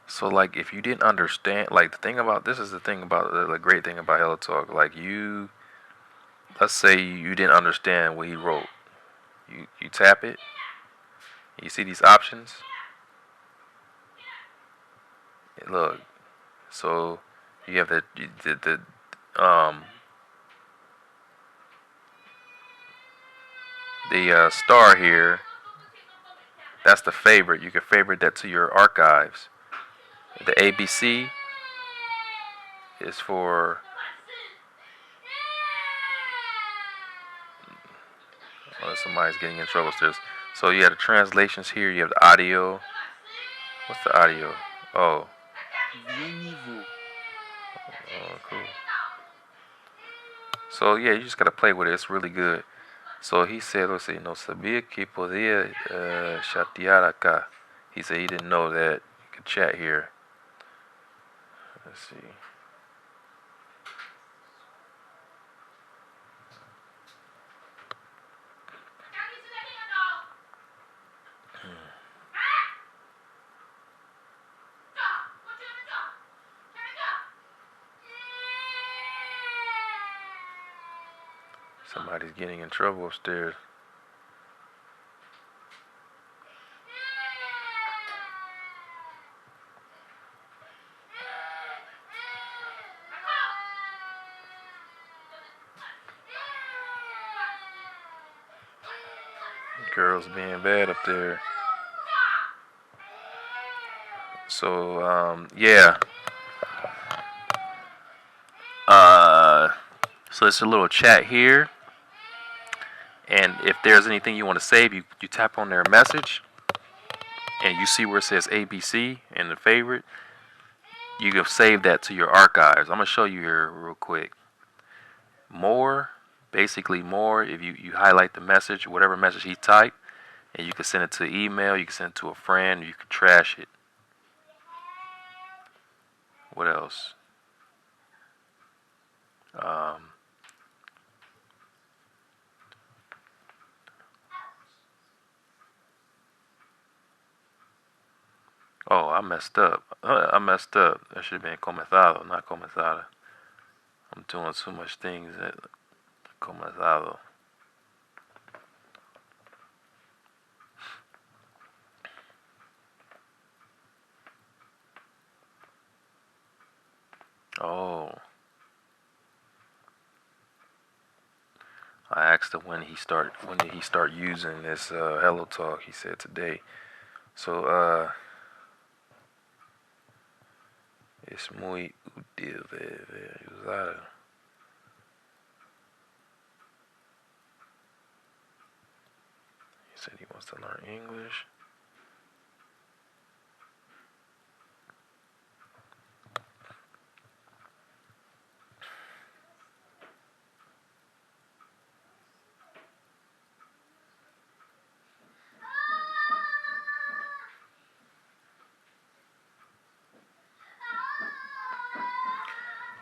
So like, if you didn't understand, like the great thing about Hello Talk. Like let's say you didn't understand what he wrote. You tap it. You see these options. Look. So you have the star here. That's the favorite. You can favorite that to your archives. The ABC is for somebody's getting in trouble upstairs. So you have the translations here. You have the audio. What's the audio? Oh, cool. So yeah, you just gotta play with it. It's really good. So he said, let's see, no sabía que podía chatear acá. He said he didn't know that you could chat here. Let's see. Somebody's getting in trouble upstairs. Girls being bad up there. So yeah. So it's a little chat here. And if there's anything you want to save, you tap on their message, and you see where it says ABC in the favorite. You can save that to your archives. I'm going to show you here real quick. More, basically more, if you highlight the message, whatever message he typed, and you can send it to email, you can send it to a friend, you can trash it. What else? Oh, I messed up. That should have been comenzado, not comenzada. I'm doing too much things at comenzado. Oh. did he start using this Hello Talk? He said today. So es muy útil de usar. He said he wants to learn English.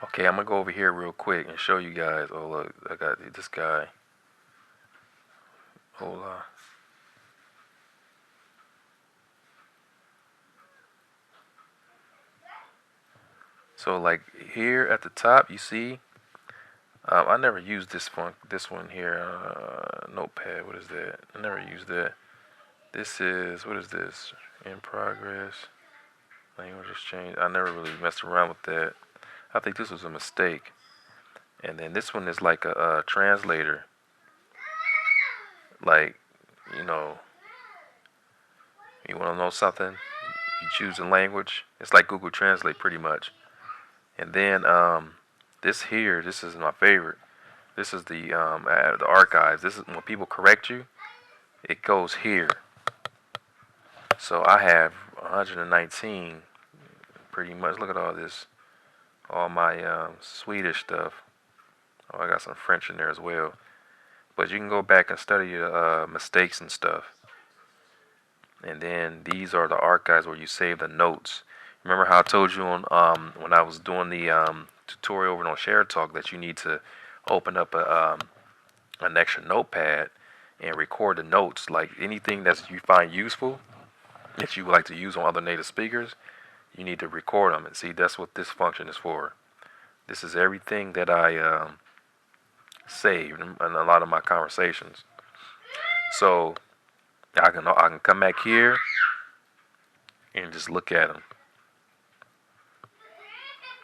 Okay, I'm gonna go over here real quick and show you guys. Oh look, I got this guy. Hola. So like here at the top, you see, I never used this one here, Notepad. What is that? I never used that. This is, what is this? In progress. Language exchange. I never really messed around with that. I think this was a mistake. And then this one is like a translator. Like, you know, you want to know something, you choose a language. It's like Google Translate pretty much. And then this is my favorite. This is the archives. This is when people correct you, it goes here. So I have 119 pretty much. Look at all this, all my Swedish stuff. Oh, I got some French in there as well. But you can go back and study your mistakes and stuff. And then these are the archives where you save the notes. Remember how I told you on when I was doing the tutorial over on ShareTalk that you need to open up an extra notepad and record the notes, like anything that you find useful that you would like to use on other native speakers, you need to record them. And see, that's what this function is for. This is everything that I saved in a lot of my conversations. So I can come back here and just look at them.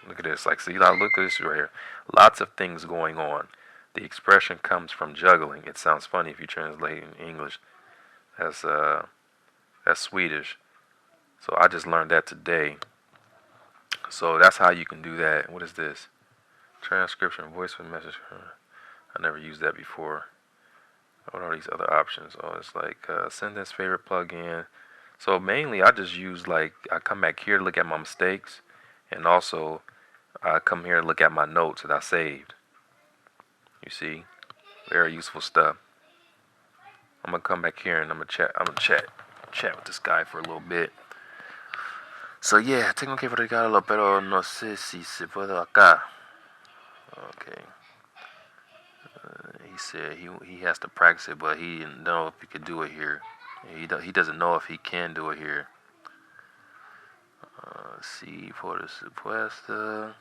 Look at this. Like, see, look at this right here. Lots of things going on. The expression comes from juggling. It sounds funny if you translate in English. That's Swedish. So I just learned that today. So that's how you can do that. What is this? Transcription, voice for message. I never used that before. What are these other options? Oh, it's like sentence favorite plugin. So mainly I just use, like, I come back here to look at my mistakes, and also I come here to look at my notes that I saved. You see, very useful stuff. I'm gonna come back here and I'm gonna chat with this guy for a little bit. So yeah, tengo que verificarlo, pero no sé si se puede acá. Okay. He said he has to practice it, but he didn't know if he could do it here. He doesn't know if he can do it here. Sí, por supuesto.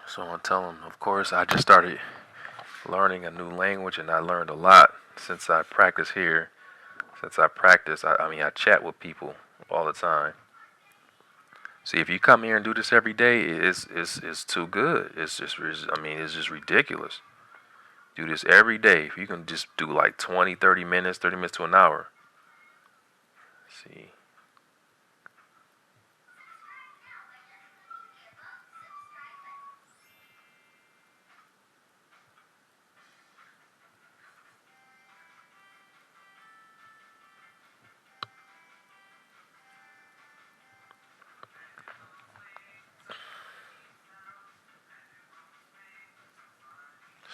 So I'm gonna tell him, of course, I just started learning a new language, and I learned a lot since I practice here. Since I practice, I chat with people all the time. See, if you come here and do this every day, it's too good. It's just ridiculous. Do this every day. If you can just do like 20, 30 minutes, 30 minutes to an hour. See.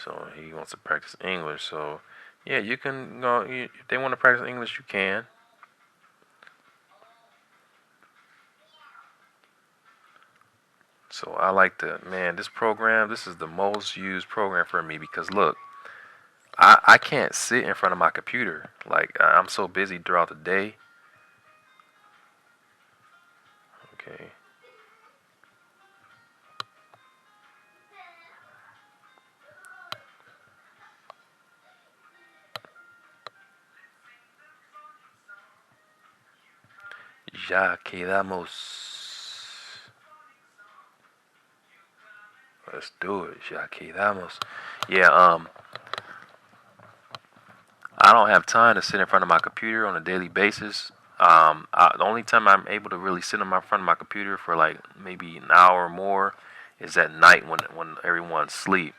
So he wants to practice English. So yeah, you can go. If they want to practice English, you can. So I like to, man, this program, this is the most used program for me because look, I can't sit in front of my computer. Like I'm so busy throughout the day. Okay. Ya quedamos. Let's do it. Ya quedamos. Yeah, I don't have time to sit in front of my computer on a daily basis. The only time I'm able to really sit in front of my computer for like maybe an hour or more is at night when everyone's asleep.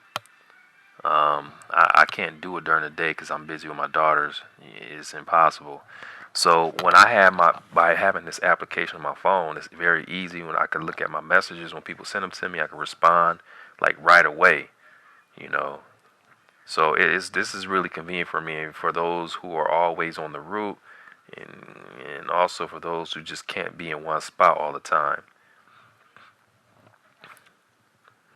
I can't do it during the day because I'm busy with my daughters. It's impossible. So when I have by having this application on my phone, it's very easy. When I can look at my messages when people send them to me, I can respond like right away. You know, so this is really convenient for me and for those who are always on the route, and also for those who just can't be in one spot all the time.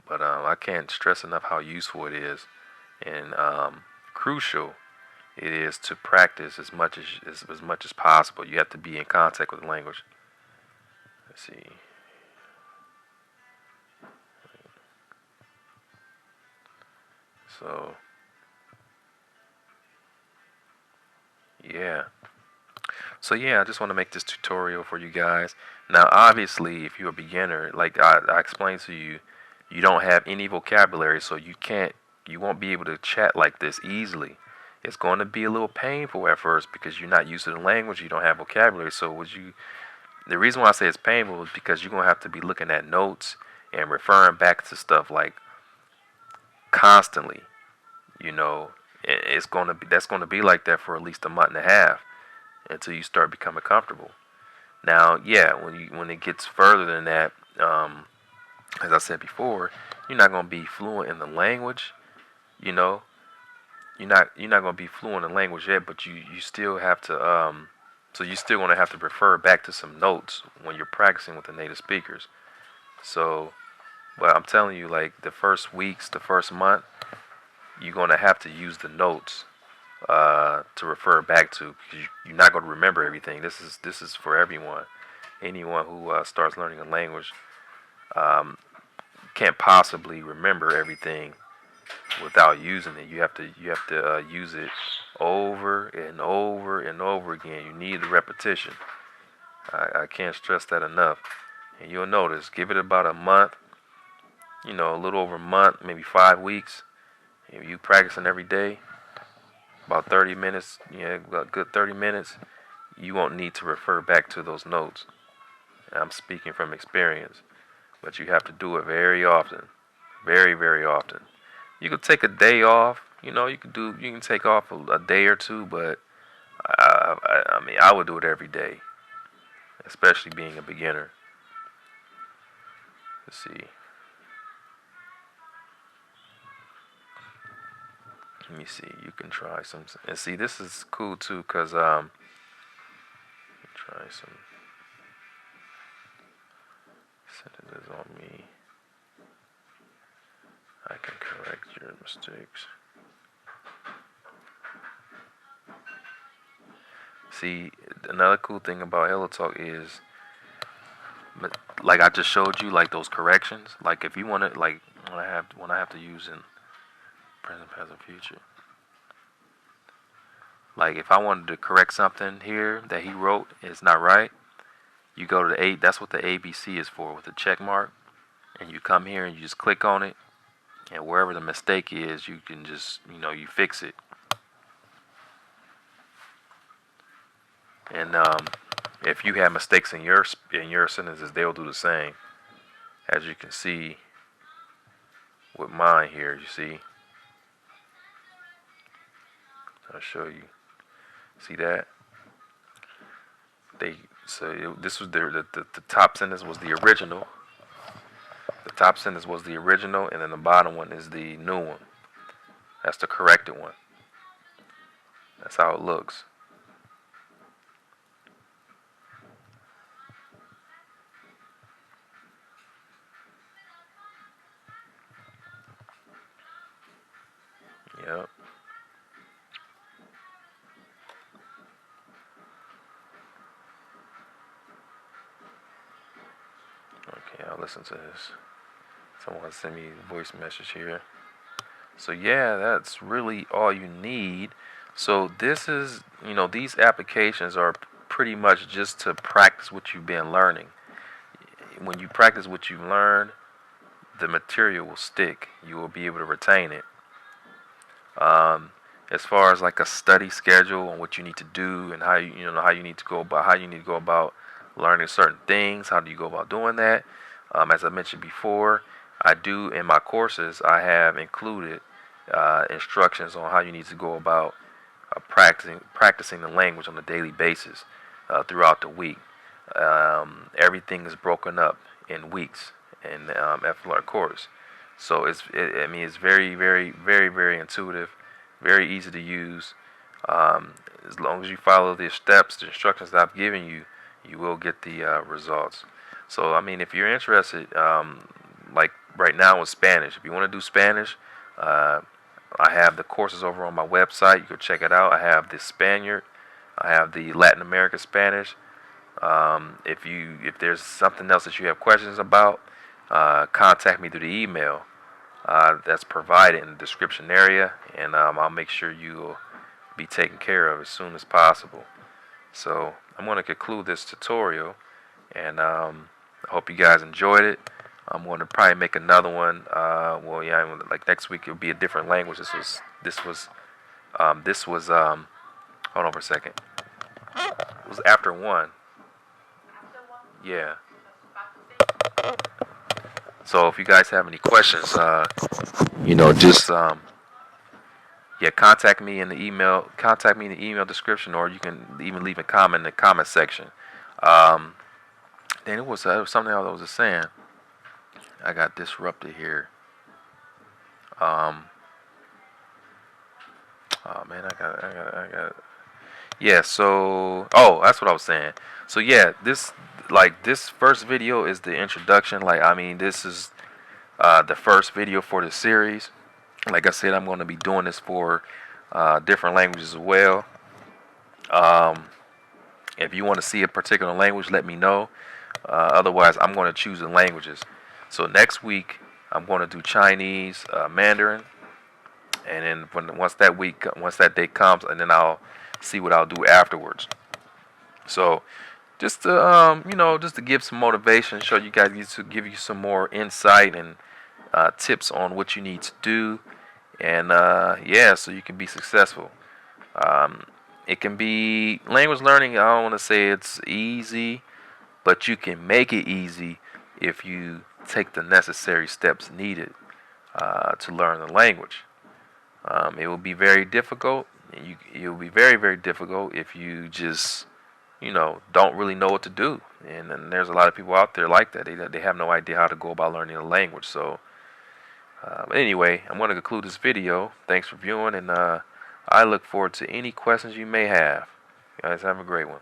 But I can't stress enough how useful it is and crucial it is to practice as much as possible. You have to be in contact with the language. Let's see. So yeah. So yeah, I just want to make this tutorial for you guys. Now, obviously, if you're a beginner, like I explained to you, you don't have any vocabulary, so you won't be able to chat like this easily. It's going to be a little painful at first because you're not used to the language, you don't have vocabulary. So the reason why I say it's painful is because you're gonna have to be looking at notes and referring back to stuff like constantly. You know, that's gonna be like that for at least a month and a half until you start becoming comfortable. Now, yeah, when it gets further than that, as I said before, you're not gonna be fluent in the language. You know, you're not gonna be fluent in the language yet, but you still have to so you're still gonna have to refer back to some notes when you're practicing with the native speakers. So, but I'm telling you, like the first weeks, the first month, you're gonna have to use the notes to refer back to because you're not going to remember everything. This is for everyone. Anyone who starts learning a language can't possibly remember everything without using it. You have to use it over and over and over again. You need the repetition. I can't stress that enough. And you'll notice, give it about a month, a little over a month, maybe 5 weeks. If you practicing every day, about 30 minutes, a good 30 minutes, you won't need to refer back to those notes. I'm speaking from experience, but you have to do it very often, very, very often. You could take a day off, you can take off a day or two, but I mean, I would do it every day, especially being a beginner. Let's see. Let me see. You can try some, and see, this is cool too, cause try some sentences on me. I can correct your mistakes. See, another cool thing about HelloTalk is, like I just showed you, like those corrections. Like if you want to, like when I have to use in present, past, future. Like if I wanted to correct something here that he wrote is not right, you go to the A. That's what the ABC is for, with the check mark, and you come here and you just click on it, and wherever the mistake is, you can just you fix it. And if you have mistakes in your sentences, they'll do the same. As you can see with mine here, you see. I'll show you. See that? This was the top sentence was the original. The top sentence was the original, and then the bottom one is the new one. That's the corrected one. That's how it looks. Yep. Okay, I'll listen to this. Someone send me a voice message here. So yeah, that's really all you need. So this is, these applications are pretty much just to practice what you've been learning. When you practice what you've learned, the material will stick. You will be able to retain it. As far as like a study schedule on what you need to do and how you need to go about learning certain things. How do you go about doing that? As I mentioned before, I do in my courses. I have included instructions on how you need to go about practicing the language on a daily basis throughout the week. Everything is broken up in weeks in the FLR course. So it's very, very, very, very intuitive, very easy to use. As long as you follow the steps, the instructions that I've given you, you will get the results. So, I mean, if you're interested, like right now with Spanish, if you want to do Spanish, I have the courses over on my website. You can check it out. I have the Spaniard, I have the Latin American Spanish. If there's something else that you have questions about, contact me through the email that's provided in the description area, and I'll make sure you'll be taken care of as soon as possible. So I'm going to conclude this tutorial, and I hope you guys enjoyed it. I'm going to probably make another one. Like next week it'll be a different language. This was hold on for a second. It was after one. Yeah. So if you guys have any questions, just contact me in the email. Contact me in the email description, or you can even leave a comment in the comment section. Then it was something else I was just saying. I got disrupted here. Oh man, I got. Yeah. So, that's what I was saying. So yeah, this first video is the introduction. This is the first video for the series. Like I said, I'm going to be doing this for different languages as well. If you want to see a particular language, let me know. Otherwise, I'm going to choose the languages. So next week, I'm going to do Chinese, Mandarin, and then once that day comes, and then I'll see what I'll do afterwards. So just to just to give some motivation, show you guys, to give you some more insight and tips on what you need to do, and so you can be successful. It can be language learning. I don't want to say it's easy, but you can make it easy if you take the necessary steps needed to learn the language. It will be very difficult. It will be very, very difficult if you just don't really know what to do. And there's a lot of people out there like that. They have no idea how to go about learning a language. So, but anyway, I'm going to conclude this video. Thanks for viewing, and I look forward to any questions you may have. You guys have a great one.